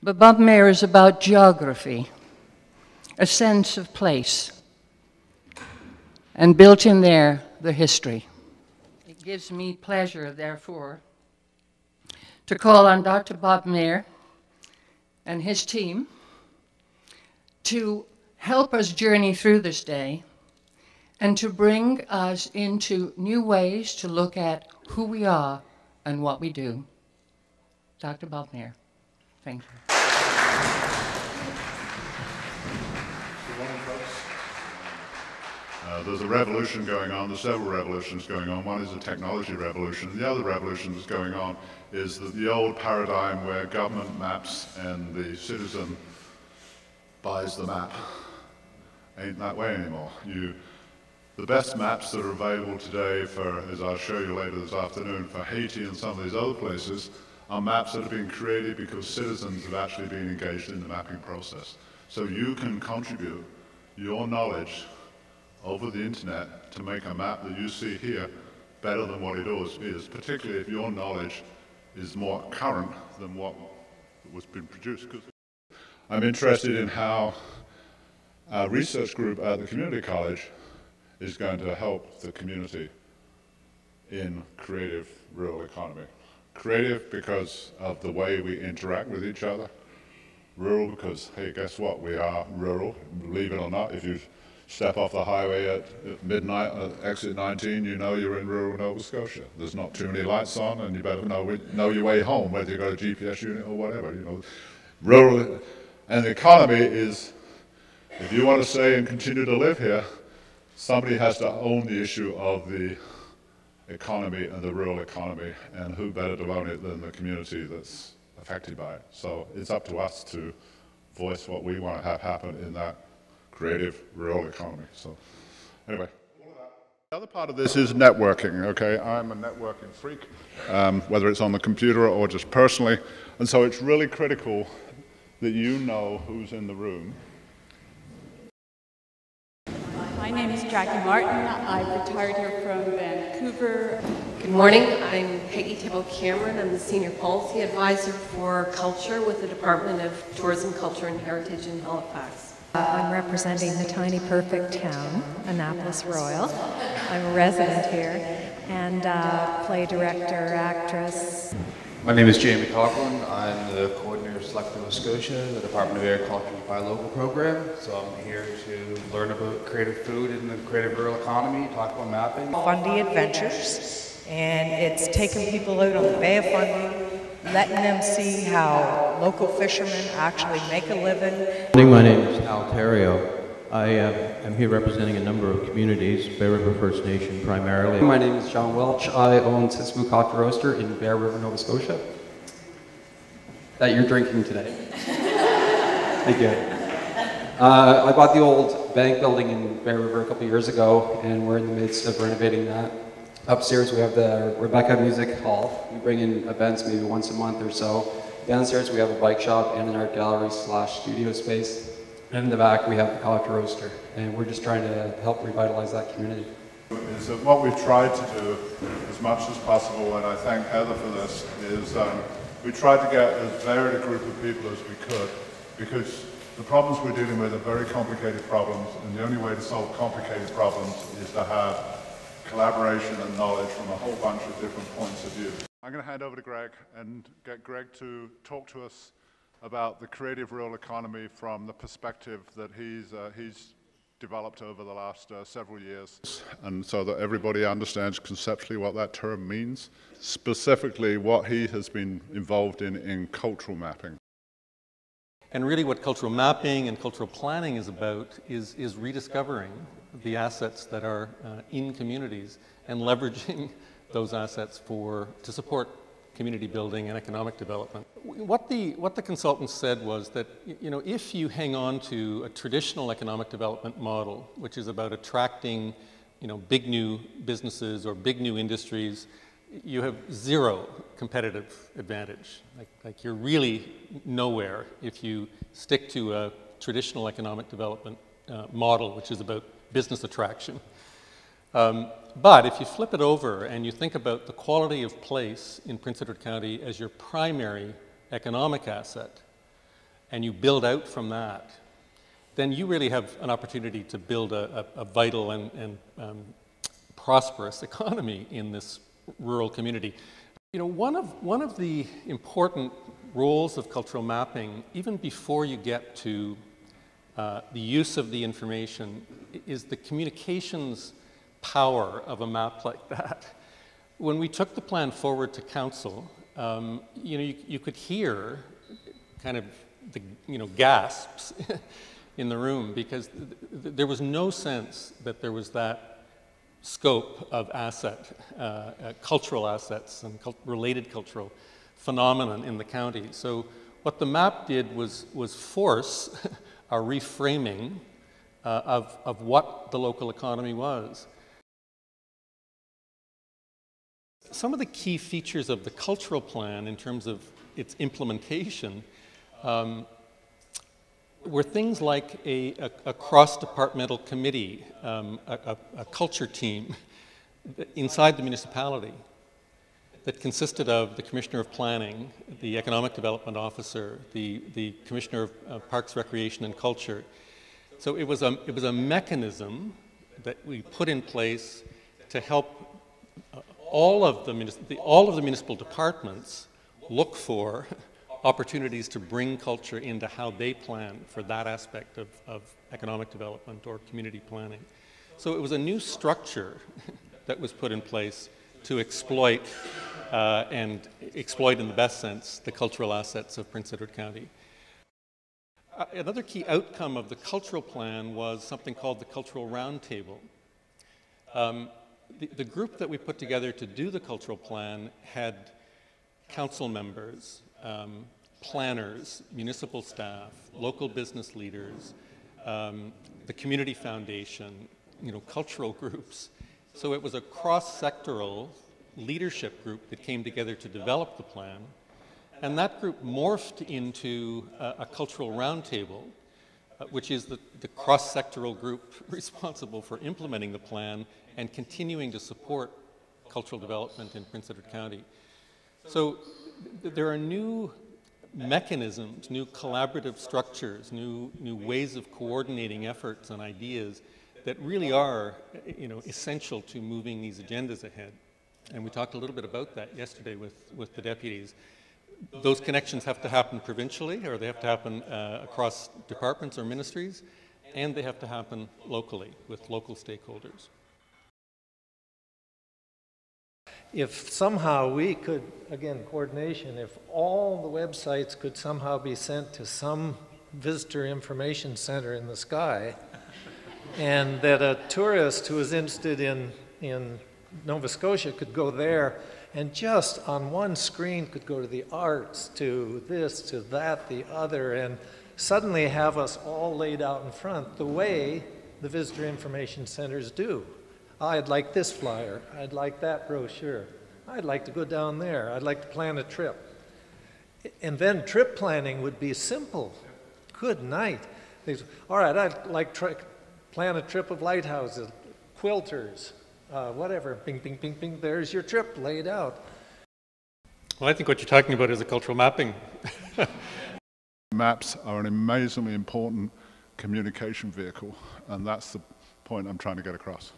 But Bob Maher is about geography, a sense of place, and built in there, the history. It gives me pleasure, therefore, to call on Dr. Bob Maher and his team to help us journey through this day and to bring us into new ways to look at who we are and what we do. Dr. Bob Maher, thank you. There's a revolution going on, there's several revolutions going on. One is a technology revolution. The other revolution that's going on is that the old paradigm where government maps and the citizen buys the map ain't that way anymore. The best maps that are available today for, as I'll show you later this afternoon, for Haiti and some of these other places are maps that have been created because citizens have actually been engaged in the mapping process. So you can contribute your knowledge over the internet to make a map that you see here better than what it is, particularly if your knowledge is more current than what was being produced. I'm interested in how a research group at the community college is going to help the community in creative rural economy. Creative because of the way we interact with each other. Rural because, hey, guess what? We are rural, believe it or not. If you step off the highway at midnight, exit 19, you know you're in rural Nova Scotia. There's not too many lights on, and you better know your way home, whether you got a GPS unit or whatever. You know, rural, and the economy is, if you want to stay and continue to live here, somebody has to own the issue of the economy and the rural economy, and who better to own it than the community that's affected by it. So it's up to us to voice what we want to have happen in that creative rural economy. So anyway, the other part of this is networking, okay? I'm a networking freak, whether it's on the computer or just personally, and so it's really critical that you know who's in the room. My name is Jackie Martin. I've retired here from Vancouver. Good morning. I'm Peggy Thibault Cameron. I'm the Senior Policy Advisor for Culture with the Department of Tourism, Culture and Heritage in Halifax. I'm representing the tiny perfect town, Annapolis Royal. I'm a resident here and play director, actress. My name is Jamie Coughlin. I'm the coordinator of Select Nova Scotia, the Department of Agriculture's Buy Local program. So I'm here to learn about creative food in the creative rural economy, talk about mapping. Fundy Adventures, and it's taking people out on the Bay of Fundy, letting them see how local fishermen actually make a living. My name is Al Terrio. I am here representing a number of communities, Bear River First Nation primarily. My name is John Welch. I own Sitzmoo Coffee Roaster in Bear River, Nova Scotia, that you're drinking today. Thank you. I bought the old bank building in Bear River a couple years ago, and we're in the midst of renovating that. Upstairs we have the Rebecca Music Hall. We bring in events maybe once a month or so. Downstairs we have a bike shop and an art gallery / studio space. And in the back we have the coffee roaster, and we're just trying to help revitalize that community. Is that what we've tried to do as much as possible, and I thank Heather for this, is we tried to get as varied a group of people as we could, because the problems we're dealing with are very complicated problems, and the only way to solve complicated problems is to have collaboration and knowledge from a whole bunch of different points of view. I'm going to hand over to Greg and get Greg to talk to us about the creative rural economy from the perspective that he's developed over the last several years, and so that everybody understands conceptually what that term means, specifically what he has been involved in cultural mapping. And really what cultural mapping and cultural planning is about is rediscovering the assets that are in communities and leveraging those assets to support community building and economic development. What the consultants said was that, you know, if you hang on to a traditional economic development model, which is about attracting, you know, big new businesses or big new industries, you have zero competitive advantage. Like you're really nowhere if you stick to a traditional economic development model, which is about business attraction. But if you flip it over and you think about the quality of place in Prince Edward County as your primary economic asset, and you build out from that, then you really have an opportunity to build a vital and prosperous economy in this rural community. You know, one of the important roles of cultural mapping, even before you get to the use of the information, is the communications power of a map like that. When we took the plan forward to council, you know, you could hear kind of the, you know, gasps in the room, because there was no sense that there was that scope of cultural assets and related cultural phenomenon in the county. So what the map did was force a reframing of what the local economy was. Some of the key features of the cultural plan in terms of its implementation were things like a cross-departmental committee, a culture team inside the municipality that consisted of the Commissioner of Planning, the Economic Development Officer, the Commissioner of Parks, Recreation and Culture. So it was a mechanism that we put in place to help all of the municipal departments look for opportunities to bring culture into how they plan for that aspect of economic development or community planning. So it was a new structure that was put in place to exploit and exploit in the best sense the cultural assets of Prince Edward County. Another key outcome of the cultural plan was something called the Cultural Roundtable. The group that we put together to do the cultural plan had council members, planners, municipal staff, local business leaders, the community foundation, you know, cultural groups. So it was a cross-sectoral leadership group that came together to develop the plan, and that group morphed into a cultural roundtable, which is the cross-sectoral group responsible for implementing the plan and continuing to support cultural development in Prince Edward County. So there are new mechanisms, new collaborative structures, new ways of coordinating efforts and ideas that really are, you know, essential to moving these agendas ahead. And we talked a little bit about that yesterday with the deputies. Those connections have to happen provincially, or they have to happen across departments or ministries, and they have to happen locally with local stakeholders. If somehow we could, again, coordination, if all the websites could somehow be sent to some visitor information center in the sky, and that a tourist who is interested in Nova Scotia could go there and just on one screen could go to the arts, to this, to that, the other, and suddenly have us all laid out in front the way the visitor information centers do. I'd like this flyer, I'd like that brochure, I'd like to go down there, I'd like to plan a trip. And then trip planning would be simple. Good night. All right, I'd like to plan a trip of lighthouses, quilters, whatever, bing, bing, bing, bing, there's your trip laid out. Well, I think what you're talking about is a cultural mapping. Maps are an amazingly important communication vehicle, and that's the point I'm trying to get across.